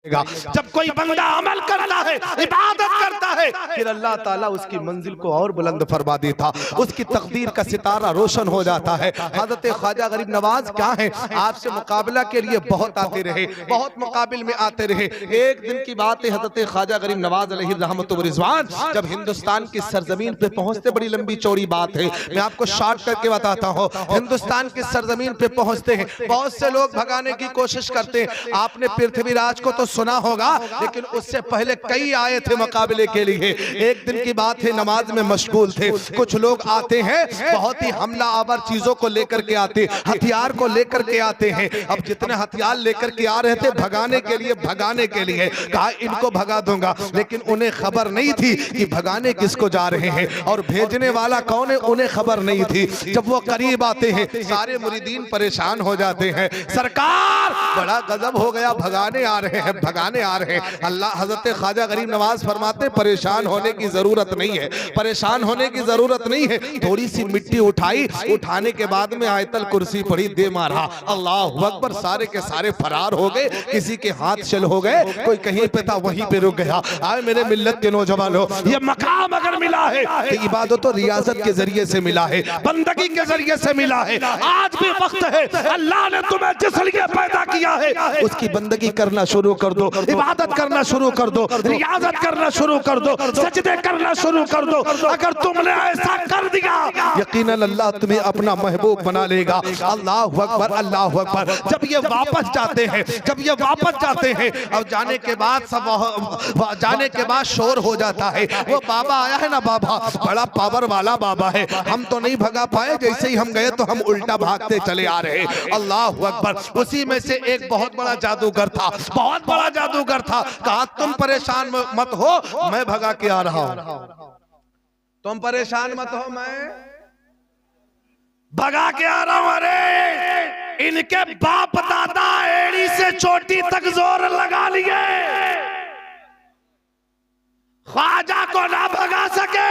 जब कोई बंदा अमल करता है, इबादत करता है, फिर अल्लाह ताला उसकी मंजिल को और बुलंद फरमा देता, उसकी तकदीर का सितारा रोशन हो जाता है। हजरत ख्वाजा गरीब नवाज क्या है, आपसे मुकाबला के लिए बहुत आते रहे, बहुत मुकाबिल में आते रहे। एक दिन की बात है, हजरत ख्वाजा गरीब नवाज अलैहि रहमत व रिजवान जब हिंदुस्तान की सरजमीन पे पहुंचते, बड़ी लंबी चौड़ी बात है, मैं आपको शॉर्ट करके बताता हूँ। हिंदुस्तान की सरजमीन पे पहुंचते हैं, बहुत से लोग भगाने की कोशिश करते हैं। आपने पृथ्वीराज को तो सुना होगा, लेकिन उससे पहले कई आए थे मुकाबले के लिए। एक दिन की बात है, नमाज में मशगूल थे, कुछ लोग आते हैं, बहुत ही हमला आवर चीजों को लेकर के आते, हथियार को लेकर के आते हैं। अब जितने हथियार लेकर के आ रहे थे भगाने के लिए कहा इनको भगा दूंगा, लेकिन उन्हें खबर नहीं थी कि भगाने किसको जा रहे हैं और भेजने वाला कौन है, उन्हें खबर नहीं थी। जब वो करीब आते हैं, सारे मुरीदीन परेशान हो जाते हैं, सरकार बड़ा गजब हो गया, भगाने आ रहे हैं, भगाने आ रहे हैं। अल्लाह हजरत ख्वाजा गरीब नवाज फरमाते परेशान होने की जरूरत नहीं है, परेशान होने की जरूरत नहीं है। थोड़ी सी मिट्टी उठाई, उठाने के बाद में आयतल कुर्सी पड़ी, दे मारा, अल्लाह अकबर, सारे के सारे फरार हो गए, किसी के हाथ चल हो गए, कोई कहीं पे था वहीं पे रुक गया। आए मेरे मिल्लत के नौजवानों, ये मकाम अगर मिला है कि इबादत और रियाजत के जरिए से मिला है, बंदगी के जरिए से मिला है। आज भी वक्त है, अल्लाह ने तुम्हें जिस लिए पैदा किया है उसकी बंदगी करना शुरू कर दो, इबादत करना शुरू कर दो, रियाजत करना शुरू कर दो, सजदे करना शुरू कर दो। अगर तुमने ऐसा कर दिया, यकीनन अल्लाह तुम्हें अपना महबूब बना लेगा। अल्लाह अकबर, अल्लाह अकबर। जब ये वापस जाते हैं, अब जाने के बाद जाने के बाद शोर हो जाता है। वो बाबा आया है ना, बाबा बड़ा पावर वाला बाबा है, हम तो नहीं भगा पाए, जैसे ही हम गए तो हम उल्टा भागते चले आ रहे। अल्लाह अकबर। उसी में से एक बहुत बड़ा जादूगर था, बहुत बड़ा जादूगर था। कहा तुम परेशान मत हो, मैं भगा के आ रहा हूं, तुम परेशान मत हो, मैं भगा के आ रहा हूं। अरे इनके बाप दादा एड़ी से चोटी तक जोर लगा लिए, ख्वाजा को ना भगा सके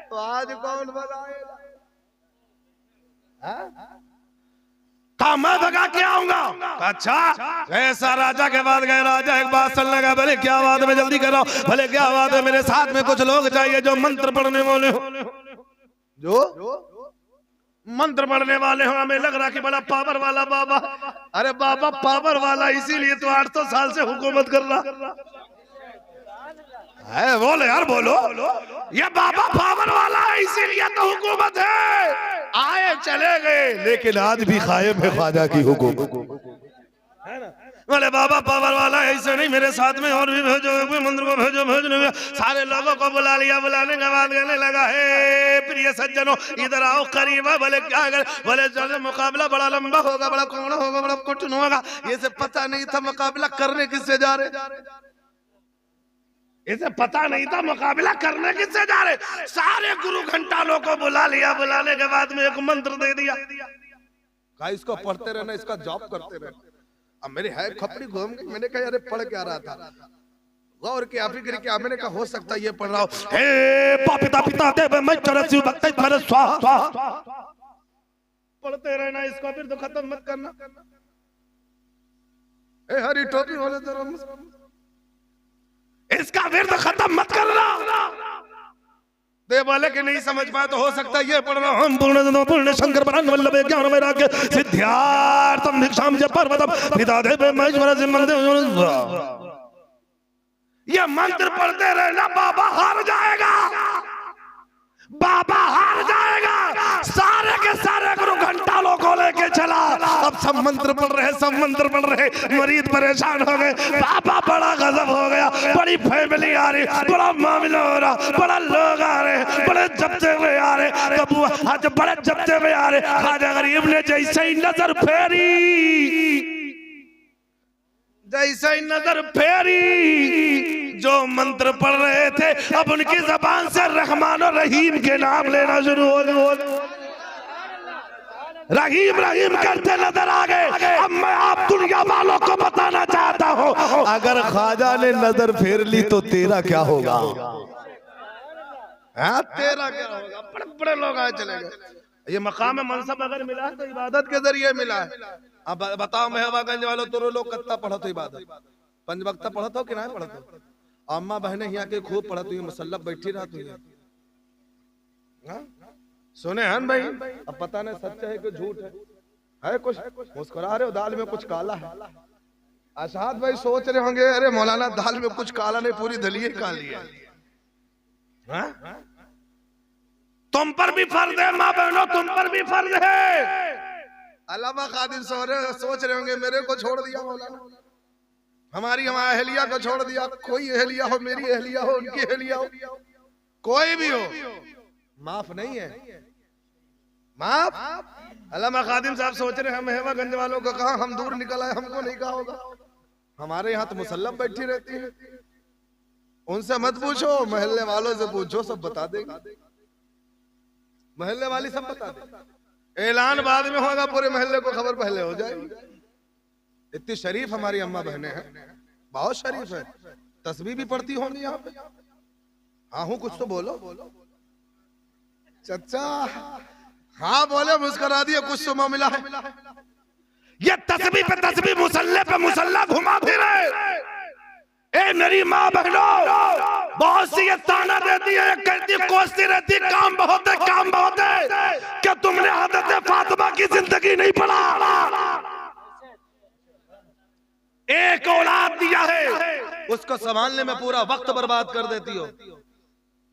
तो आज कौन भगाएगा? कहा मैं भगा के आऊंगा। अच्छा, ऐसा राजा के बाद गए, राजा एक बात सुन लगा, भले क्या बात है, मैं जल्दी कर रहा हूं, भले क्या बात है, मेरे साथ में कुछ लोग चाहिए जो मंत्र पढ़ने वाले हो, जो मंत्र पढ़ने वाले हो। हमें लग रहा कि बड़ा पावर वाला बाबा। अरे बाबा पावर वाला इसीलिए तो 800 साल से हुकूमत कर रहा है। बोलो यार, बोलो, ये बाबा पावर वाला है इसीलिए तो हुकूमत है। आए चले गए, लेकिन आज भी कायम है ख्वाजा की हुकूमत, है ना। बोले बाबा पावर वाला है, ऐसे नहीं, मेरे साथ में और भी भेजो, मंदिर को भेजो, भेजने में सारे लोगों को बुला लिया। बुलाने के बाद कहने लगा, हे प्रिय सज्जनों इधर आओ, करीब है। बोले क्या कर, बोले चलो मुकाबला बड़ा लंबा होगा, बड़ा कौन होगा, बड़ा कठिन होगा। ये से पता नहीं था मुकाबला करने किससे जा रहे, इसे पता नहीं था मुकाबला करने किससे जा रहे। सारे गुरु घंटालों को बुला लिया, बुलाने के बाद में एक मंत्र दे दिया, कहा इसको पढ़ते रहना, इसका जॉब करते रहना। अब मेरे है खपड़ी घूम गई, मैंने कहा अरे पढ़ क्या रहा था, गौर किया, फिक्र किया, मैंने कहा हो सकता ये पढ़ रहा हो। हे पिता पिता देव मैं चरसी भक्त पर स्वाहा, पढ़ते रहना, इसको फिर तो खत्म मत करना। ए हरी टोपी वाले जरा इसका फिर तो खत्म मत करना। देव वाले के नहीं समझ पाए तो हो सकता है ये पढ़ रहा हम पूर्ण शंकर बरन वल्लभ ज्ञान वैराग्य सिद्ध्यार्थम भिक्षाम च पर्वतम पिता देव महेश्वर ये मंत्र पढ़ते रहना, बाबा हार जाएगा, बाबा हार जाएगा। सारे के सारे गुरु घंटालों को लेके चला। अब सब मंत्र पढ़ रहे, सब मंत्र पढ़ रहे, मरीद परेशान हो गए। बाबा बड़ा गजब हो गया, बड़ी फैमिली आ रही, बड़ा मामला हो रहा, बड़ा लोग आ रहे, बड़े जब्ते हुए आ रहे, आज बड़े जब्ते हुए आ रहे। ख्वाजा गरीब ने जैसे ही नजर फेरी, जैसे ही नजर फेरी, जो मंत्र पढ़ रहे थे अब उनकी जबान से रहमान और रहीम के नाम लेना शुरू हो गए। रहीम रहीम करते नजर आ गए। अब मैं आप दुनिया वालों को बताना चाहता हूँ, अगर ख्वाजा ने नजर फेर ली तो तेरा क्या होगा? तेरा क्या होगा? बड़े बड़े लोग आए चले गए। ये मकाम मनसब अगर मिला है तो इबादत के जरिए मिला है। अब बताओ मेहबागंज वालों, तो लोग कितना पढ़ो तो इबादत, पंचवक्ता पढ़त हो कि ना पढ़त हो? अम्मा बहने यहाँ के खूब पढ़त हुई, मुसल्लफ बैठी रहती है। सुने हैं भाई, अब पता नहीं सच है कि झूठ है कुछ मुस्कुरा रहे हो, दाल में कुछ काला है। अशाद भाई सोच रहे होंगे अरे मौलाना दाल में कुछ काला नहीं, पूरी दलिए काली है। तुम पर भी फर्ज है माँ बहनों, तुम पर भी फर्ज है। अल्लामा खादिम सोच रहे होंगे मेरे को छोड़ दिया मौलाना, हमारी अहलिया को छोड़ दिया। कोई अहलिया हो, मेरी अहलिया हो, उनकी अहलिया हो, कोई भी हो, माफ नहीं है, माफ। अल्लामा खादिम साहब सोच रहे हम हेवागंज वालों को कहा, हम दूर निकल आए, हमको नहीं कहा होगा। हमारे यहाँ तो मुसल्लम बैठी रहती है, उनसे मत पूछो, मोहल्ले वालों से पूछो, सब बता देंगे। मोहल्ले वाली सब बता देंगे, ऐलान बाद में होगा, पूरे मोहल्ले को खबर पहले हो जाएगी। इतनी शरीफ हमारी अम्मा बहनें हैं, बहुत शरीफ है। तस्बीह भी पढ़ती होंगी यहाँ पे। हाँ हूँ, कुछ तो बोलो चचा। हाँ बोले, मुस्कुरा दिया, कुछ तो मिला है। ये तस्बीह पे तस्बीह, मुसल्ले पे मुसल्ला घुमा फिरे। ए मेरी माँ बहनों, बहुत सी ये ताना देती है, कहती कोसती रहती, काम बहुत है, काम बहुत है। क्या तुमने हज़रत फातिमा की जिंदगी नहीं पढ़ा? एक औलाद दिया है, उसको संभालने में पूरा वक्त बर्बाद कर देती हो।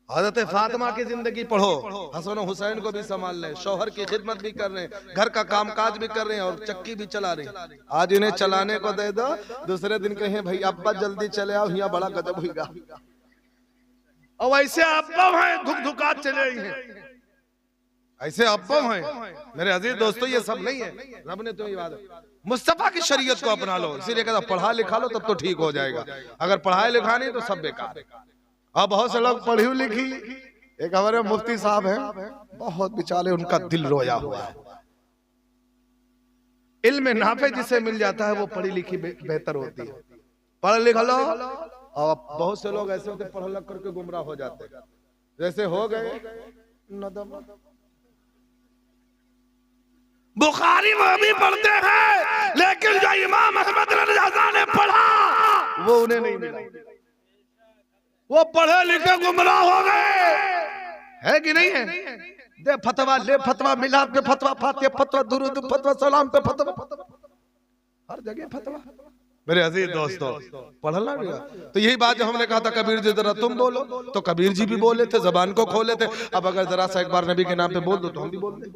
हज़रत फातिमा की जिंदगी पढ़ो, हसन और हुसैन को भी संभाल रहे, शौहर की खिदमत भी कर रहे हैं, घर का कामकाज भी कर रहे हैं, और चक्की भी चला रहे हैं। आज इन्हें चलाने को दे दो, दूसरे दिन कहें भाई अब्बा जल्दी चले आओ, यहाँ बड़ा गजब होगा। और ऐसे अब्बा हैं धुक धुका चले हैं, ऐसे अब्बा हैं मेरे अजीज दोस्तों। ये सब नहीं है, रब ने तो ये बात, मुस्तफा की शरीयत को अपना लो। इसीलिए कहता पढ़ा लिखा लो तब तो ठीक हो जाएगा, अगर पढ़ाई लिखा नहीं तो सब बेकार है। अब बहुत से लोग पढ़ी लिखी, एक हमारे मुफ्ती साहब हैं, बहुत बेचारे उनका दिल रोया हुआ है। इल्म नाफे जिसे मिल जाता है वो पढ़ी लिखी बेहतर होती है। पढ़ लिख लो, और बहुत से लोग ऐसे होते पढ़ लिख करके गुमराह हो जाते हैं, जैसे हो गए नदम। बुखारी वो भी पढ़ते हैं, लेकिन जो इमाम अहमद रज़ा ने पढ़ा वो उन्हें नहीं मिला। वो पढ़े लिखे गुमराह हो गए, है कि नहीं है? दे फतवा, ले फतवा, मिलाद पे फतवा, फातिहा फतवा, दुरूद फतवा, सलाम पे फतवा, हर जगह फतवा। मेरे अजीज दोस्तों, पढ़ना भी। तो यही बात जो हमने कहा था, कबीर जी जरा तुम बोलो, तो कबीर जी भी बोले थे, जबान को खोले थे। अब अगर जरा सा एक बार नबी के नाम पे बोल दो तो हम भी बोल दें।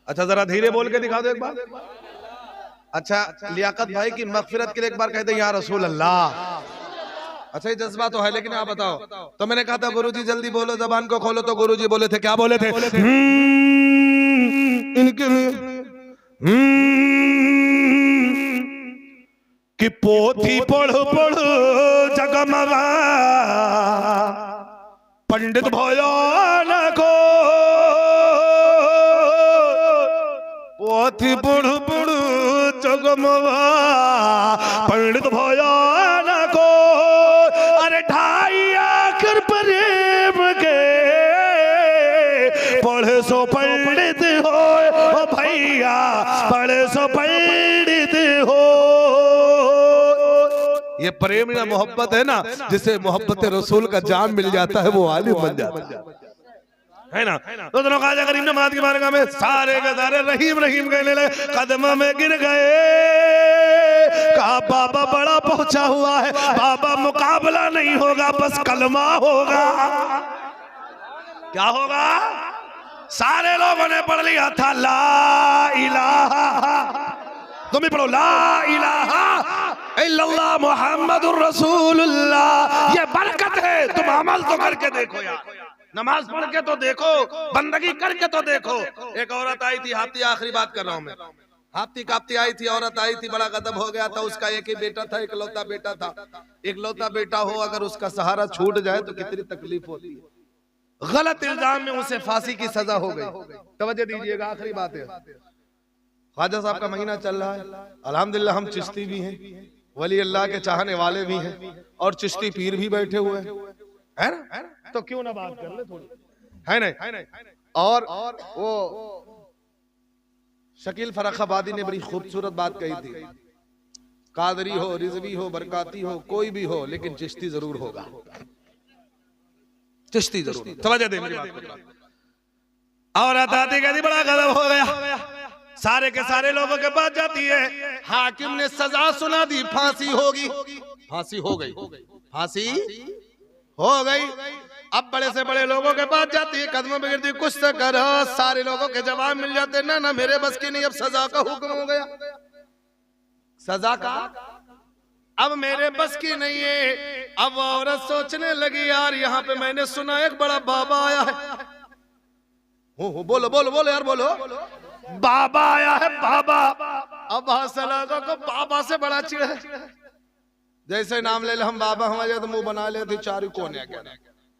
अच्छा जरा धीरे बोल के दिखा दो एक बार। अच्छा लियाकत भाई की मगफिरत के लिए एक बार कहते या रसूल अल्लाह। अच्छा ये जज्बा तो है, लेकिन आप बताओ। तो मैंने कहा था गुरुजी जल्दी बोलो, जबान को खोलो, तो गुरुजी बोले थे, क्या बोले थे? इनके लिए कि पोथी पढ़ पढ़ जगमगा पंडित भयान को, पोथी पढ़ पढ़ जगमगा पंडित भयान को। अरे ढाई आखिर प्रेम के पढ़े सो पंडित हो भैया, पढ़े सो पंडित हो। ये प्रेम या मोहब्बत है ना, जिसे मोहब्बत रसूल का जाम मिल जाता है वो आलिम बन जाता है ना। तो दोनों खाजा गरीब नमाज की बारगाह में सारे के सारे रहीम रहीम कहने लगे, कदम में गिर गए। कहा बाबा बड़ा पहुंचा हुआ है, बाबा मुकाबला नहीं होगा, बस कलमा होगा। क्या होगा? सारे लोगों ने पढ़ लिया था ला इलाहा, तुम भी पढ़ो ला इलाहा इल्लल्लाह मुहम्मदुर रसूलुल्लाह। ये बरकत है, तुम अमल तो करके देखो यार, नमाज पढ़ के तो देखो, बंदगी करके तो देखो। एक औरत आई थी, हाथी, आखिरी बात कर रहा हूं मैं, हाथी कांपती आई थी, औरत आई थी, बड़ा गजब हो गया था। उसका एक ही बेटा था, इकलौता बेटा था। इकलौता बेटा हो अगर उसका सहारा छूट जाए तो कितनी तकलीफ होती है। गलत इल्जाम में उसे फांसी की सजा हो गई। तवज्जो दीजिएगा, आखिरी बात है। ख्वाजा साहब का महीना चल रहा है, अल्हम्दुलिल्लाह हम चिश्ती भी हैं, वली अल्लाह के चाहने वाले भी हैं, और चिश्ती पीर भी बैठे हुए हैं ना, तो क्यों ना बात कर ले थोड़ी, है नहीं? और वो शकील फर्रुखाबादी ने बड़ी खूबसूरत बात कही थी। कादरी हो, रिजवी हो, बरकाती हो, कोई भी हो, लेकिन चिश्ती जरूर होगा, चिश्ती जरूर। समझ दे मेरी बात को। और दादी कहती बड़ा गजब हो गया, सारे के सारे लोगों के पास जाती है, हाकिम ने सजा सुना दी, फांसी होगी। फांसी हो गई, फांसी हो गई। अब बड़े से बड़े लोगों के पास जाती है, कदमों पे गिरती, कुछ तो करो। सारे लोगों के जवाब मिल जाते, ना ना मेरे बस की नहीं, अब सजा का हुक्म हो गया, सजा का अब मेरे बस की नहीं है। अब औरत सोचने लगी, यार यहाँ पे मैंने सुना एक बड़ा बाबा आया है। हो बोलो बोलो बोलो यार बोलो, बाबा आया है बाबा। अब लोगों को बाबा से बड़ा चिढ़ है, जैसे नाम ले ले हम बाबा हमारे तो मुंह बना लेते, चार कोने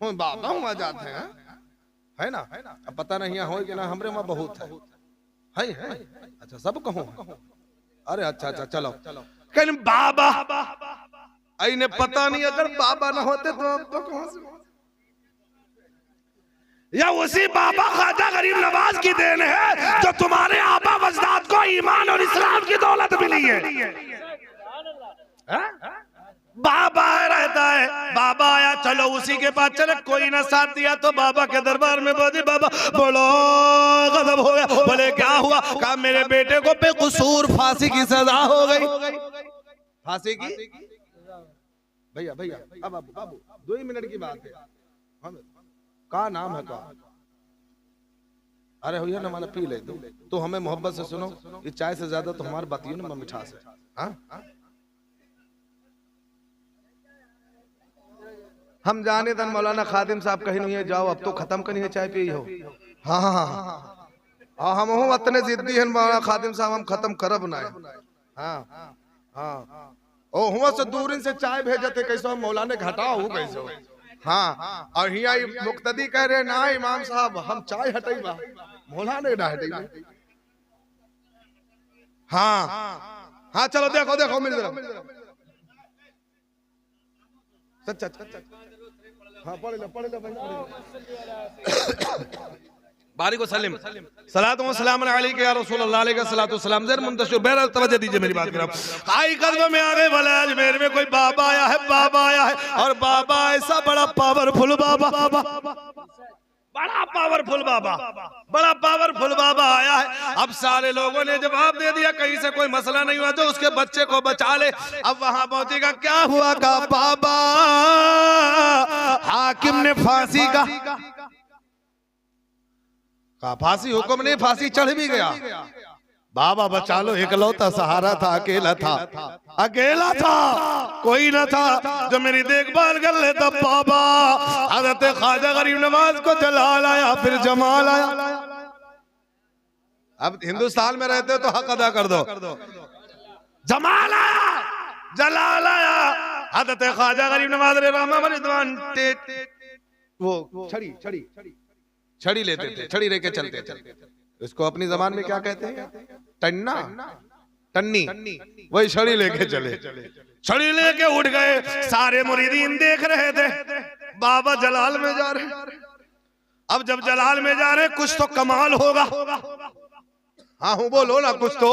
हम बाबा हुआ जाते हैं, है ना। अब पता नहीं हो कि ना, हमरे वहां बहुत है। अच्छा सब कहूँ, अरे अच्छा अच्छा चलो कहीं बाबा इन्हें पता नहीं, अगर बाबा ना होते तो अब तो कहां से, या उसी बाबा ख्वाजा गरीब नवाज की देन है जो तुम्हारे आबा वजदाद को ईमान और इस्लाम की दौलत मिली है। बाबा रहता है, बाबा आया, चलो उसी के पास चले, कोई ना साथ दिया तो बाबा के दरबार में बोली, बाबा बोलो गजब हो गया। बोले क्या हुआ? कहा मेरे बेटे को बेकसूर फांसी की सजा हो गई। फांसी की भैया भैया अब बाबू 2 मिनट की बात है, का नाम है का? अरे भैया ना माना पी ले तो हमें मोहब्बत से सुनो, ये चाय से ज्यादा तो हमारी बात ना मिठास है। हाँ हम जाने तन मौलाना खादिम साहब कहीं नहीं है, जाओ अब तो खत्म करनी है, चाय पी हो। हाँ हाँ हाँ हम हूँ इतने जिद्दी हैं मौलाना खादिम साहब, हम खत्म करब ना। हाँ हाँ ओ हुआ से दूर से चाय भेजते कैसे मौलाना घटाओ कैसे। हाँ और हिया मुक्तदी कह रहे ना इमाम साहब हम चाय हटेबा, मौलाना ना हटेबा। हाँ हाँ चलो देखो देखो मिल रहा सच्चा सच्चा। हाँ पढ़ लो भाई बारिक वसल्लम सलातो व सलाम अलैका या रसूल अल्लाह अलैहि सलातो व सलाम। जर मुंतशिर बहरहाल तवज्जो दीजिए मेरी बात की तरफ। आई कदम में आ गए भला अजमेर में कोई बाबा आया है, बाबा आया है, और बाबा ऐसा बड़ा पावरफुल बाबा, बड़ा पावरफुल बाबा, बड़ा पावरफुल बाबा आया है। अब सारे लोगों ने जवाब दे दिया, कहीं से कोई मसला नहीं हुआ तो उसके बच्चे को बचा ले। अब वहां पहुंचेगा, क्या हुआ? का बाबा हाकिम ने फांसी का फांसी हुक्म नहीं, फांसी चढ़ भी गया। बाबा बचा लो, इकलौता सहारा था, अकेला था, अकेला था, कोई न था जो मेरी देखभाल कर लेता। बाबा हज़रत ख्वाजा गरीब नवाज को जलाल आया, फिर जमाल आया। अब हिंदुस्तान में रहते तो हक अदा कर दो। जमाल आया, जलाल आया, हज़रत ख्वाजा गरीब नवाज रिदवान वो छड़ी लेते थे, छड़ी लेके चलते थे। इसको अपनी जबान में क्या कहते हैं? टन्ना, टन्नी, वही छड़ी लेके चले, छड़ी लेके उठ गए। सारे मुरीदीन देख रहे थे, बाबा जलाल में जा रहे। अब जब जलाल में जा रहे, कुछ तो कमाल होगा। हाँ हूँ बोलो ना, कुछ तो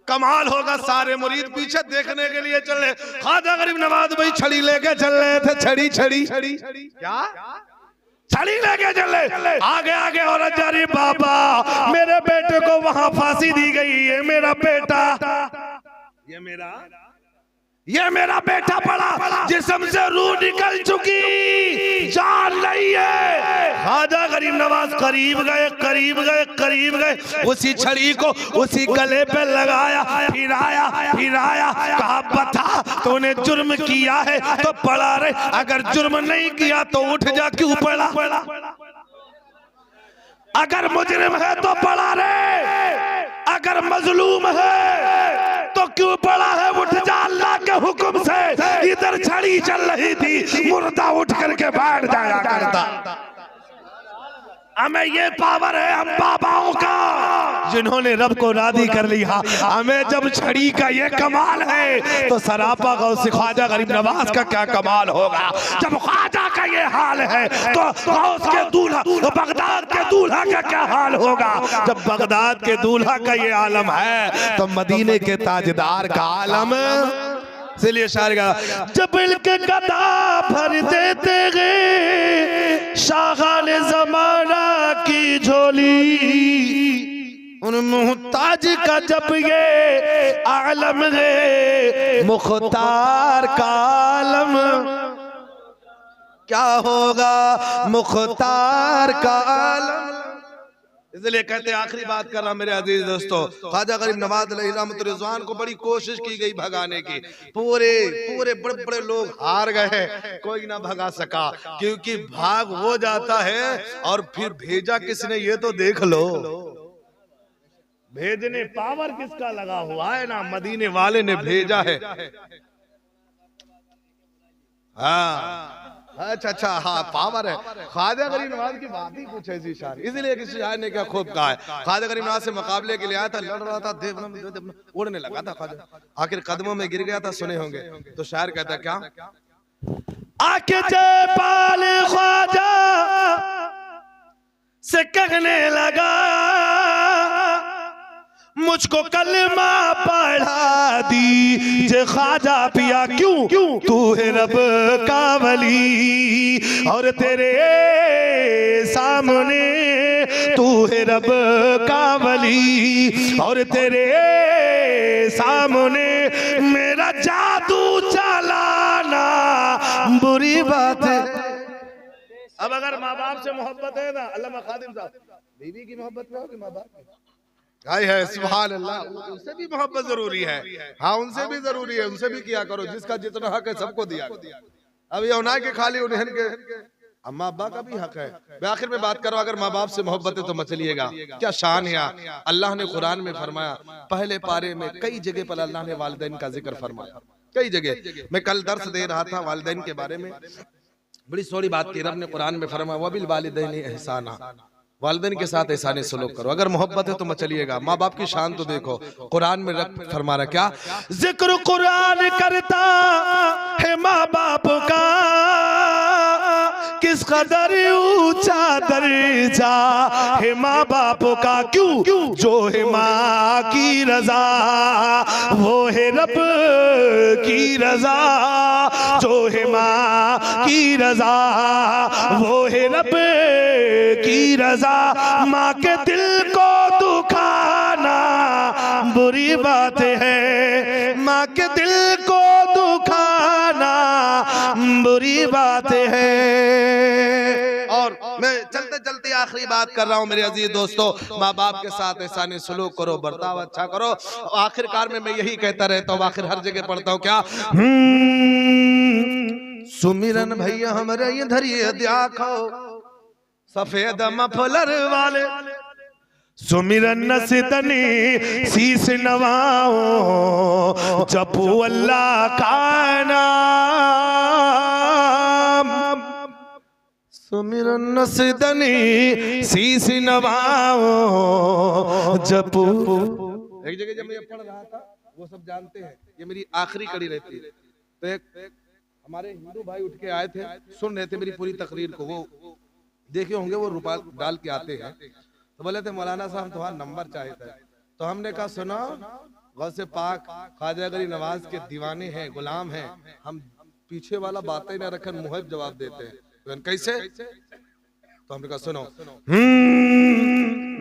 कमाल होगा। सारे मुरीद पीछे देखने के लिए चले। ख्वाजा गरीब नवाज भाई छड़ी लेके चल रहे थे, छड़ी छड़ी छड़ी क्या छड़ी लेके चले। आगे आगे औरत जा रही, बाबा मेरे बेटे को वहां फांसी दी गई, ये मेरा बेटा, ये मेरा बेटा पड़ा, जिस्म से रूह निकल चुकी, जान नहीं है। ख्वाजा गरीब नवाज करीब गए, करीब गए, करीब गए, उसी छड़ी को उसी गले पे लगाया, फिराया फिराया, कहा बता तूने जुर्म किया है तो पड़ा रहे, अगर जुर्म नहीं किया तो उठ जा, क्यों पड़ा? अगर मुजरिम है तो पड़ा रहे, अगर मजलूम है तो क्यों पड़ा है? उठ जा, अल्लाह के हुक्म से। इधर छड़ी चल रही थी, मुर्दा उठ करके बैठ जाया करता। हमें ये पावर है हम बाबाओं का जिन्होंने रब को राजी कर लिया। हमें जब छड़ी का ये कमाल है तो सरापा गौसे ख्वाजा गरीब नवाज का क्या कमाल होगा। जब ख्वाजा का ये हाल है तो गौस के दूल्हा बगदाद के दूल्हा का क्या हाल होगा। जब बगदाद के दूल्हा का ये आलम है तो मदीने के ताजदार का आलम। इसलिए शायर का जब इल्के गदा भर देते गए शागान जमाना की झोली, उन मुहताज का जब ये आलम है मुख्तार का आलम क्या होगा मुख्तार का आलम। इसलिए कहते हैं आखिरी बात कर रहा मेरे अजीज दोस्तों, ख्वाजा गरीब नवाज अलैहि रिजवान को बड़ी कोशिश की गई भगाने की। पूरे बड़े बड़े लोग हार गए, कोई ना भगा सका, क्योंकि भाग हो जाता है और फिर भेजा किसने ये तो देख लो। भेजने पावर किसका लगा हुआ है ना, मदीने वाले ने भेजा है। हाँ अच्छा हाँ पावर है। ख्वाजा गरीब नवाज की बात ही कुछ ऐसी शान, इसलिए किसी शायर ने क्या खूब कहा है। ख्वाजा गरीब नवाज से मुकाबले के लिए आया था, लड़ रहा था, उड़ने लगा था ख्वाजा, आखिर कदमों में गिर गया था। सुने होंगे तो शायर कहता क्या, आके जयपाल ख्वाजा से कहने लगा मुझको कलमा पढ़ा दी जे ख्वाजा पिया क्यों तू है रब का वली और तेरे सामने तू है रब का वली और तेरे सामने मेरा जादू चलाना बुरी बात है। अब अगर माँ बाप से मोहब्बत है ना, अल्लामा खादिम साहब, बीवी की मोहब्बत में होगी माँ बाप है सुभान अल्लाह, उनसे भी मोहब्बत जरूरी है। हाँ उनसे भी जरूरी है, उनसे भी किया करो, जिसका जितना हक है सबको दिया करो। अब ये होना है कि खाली उन्हें के अम्मा अब्बा का भी हक है। मैं आखिर में बात करो, अगर माँ बाप से मोहब्बत है तो मचलिएगा, क्या शान है। अल्लाह ने कुरान में फरमाया, पहले पारे में कई जगह पर अल्लाह ने वालिदैन का जिक्र फरमाया, कई जगह। मैं कल दर्स दे रहा था वालिदैन के बारे में, बड़ी सोहनी बात की। रब ने कुरान में फरमाया वबिल वालिदैनि ihsana, वालिदैन के साथ एहसाने सलूक करो। अगर मोहब्बत है तो मचलिएगा। माँ बाप की शान तो देखो, कुरान में रब फरमा रहा क्या, जिक्र कुरान करता है माँ बाप का किस कदर ऊंचा दर्जा है माँ बाप का। क्यों जो है माँ की रजा वो है रब की रजा, जो है माँ की रजा वो है रब की रजा। माँ के दिल को दुखाना बुरी बात है, माँ के दिल को दुखाना बुरी बात है। और मैं चलते चलते आखिरी बात कर रहा हूँ मेरे अजीज दोस्तों, माँ बाप के साथ एहसाने सलूक करो, बर्ताव अच्छा करो। आखिरकार में मैं यही कहता रहता हूँ, आखिर हर जगह पढ़ता हूँ क्या, सुमिरन भैया हमारे इधर ये देखो सफेद मफलर वाले, सुमिरन नसितनी शीस नवाओ जपू अल्लाह का नाम, सुमिरन नसितनी शीस नवाओ जपू। एक जगह जब मैं पढ़ रहा था, वो सब जानते हैं ये मेरी आखिरी कड़ी रहती है, तो एक हमारे हिंदू भाई उठ के आए थे, सुन रहे थे मेरी पूरी तकरीर को। वो देखे होंगे वो रुपया डाल के आते हैं, तो बोले थे मौलाना साहब तुम्हारा नंबर चाहिए था। तो हमने कहा सुना, गौसे पाक ख्वाजा गरीब नवाज के दीवाने हैं, गुलाम हैं, हम पीछे वाला बातें न रखकर मुहब जवाब देते हैं। तो कैसे, तो हमने कहा सुनो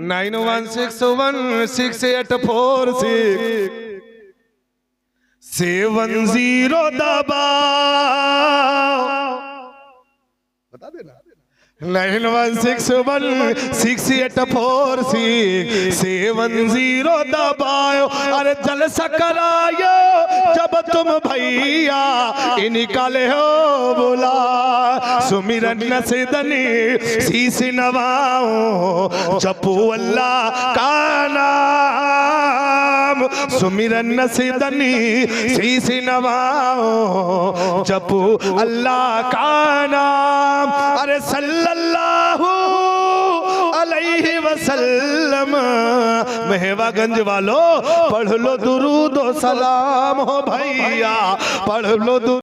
91616670 दबाओ, बता देना 9161684670 दबाओ। अरे जलसा करायो जब तुम भैया निकाले हो बुला, सुमिरन नसिदनी शीस नवाओ जपू अल्लाह का नाम, सुमिरन नसिदनी शीस नवाओ जपू अल्लाह का नाम। अरे सल्लल्लाहु दम। मेहवागंज वालों पढ़ लो दुरूद ओ सलाम हो भैया, पढ़ लो